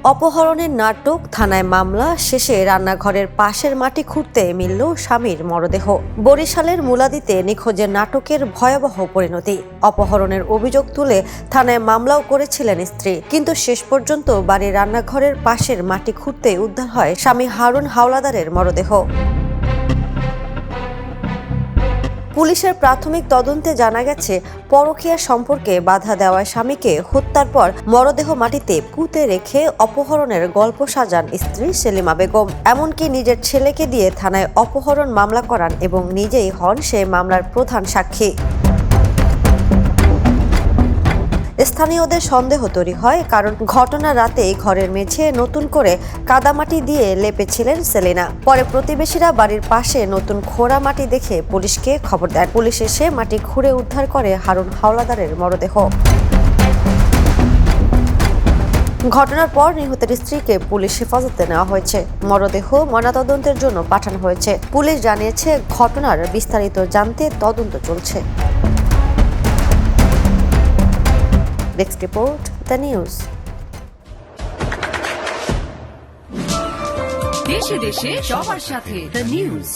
অপহরণের নাটক, থানায় মামলা শেষে রান্নাঘরের পাশের মাটি খুঁড়তে মিলল স্বামীর মরদেহ। বরিশালের মুলাদিতে নিখোঁজের নাটকের ভয়াবহ পরিণতি। অপহরণের অভিযোগ তুলে থানায় মামলাও করেছিলেন স্ত্রী, কিন্তু শেষ পর্যন্ত বাড়ির রান্নাঘরের পাশের মাটি খুঁড়তে উদ্ধার হয় স্বামী হারুন হাওলাদারের মরদেহ। পুলিশের প্রাথমিক তদন্তে জানা গেছে, পরকীয়া সম্পর্কে বাধা দেওয়ায় স্বামীকে হত্যার পর মরদেহ মাটিতে পুঁতে রেখে অপহরণের গল্প সাজান স্ত্রী সেলিমা বেগম। এমনকি নিজের ছেলেকে দিয়ে থানায় অপহরণ মামলা করান এবং নিজেই হন সেই মামলার প্রধান সাক্ষী। স্থানীয়দের সন্দেহ তৈরি হয়, কারণ ঘটনার রাতেই ঘরের মেঝে নতুন করে কাদামাটি দিয়ে লেপেছিলেন সেলিনা। পরে প্রতিবেশীরা বাড়ির পাশে নতুন খোঁড়া মাটি দেখে পুলিশকে খবর দেন। পুলিশ এসে মাটি খুঁড়ে উদ্ধার করে হারুন হাওলাদারের মরদেহ। ঘটনার পর নিহতের স্ত্রীকে পুলিশ হেফাজতে নেওয়া হয়েছে। মরদেহ ময়নাতদন্তের জন্য পাঠানো হয়েছে। পুলিশ জানিয়েছে, ঘটনার বিস্তারিত জানতে তদন্ত চলছে। Next report, the news. দেশে দেশে সবার সাথে, the news.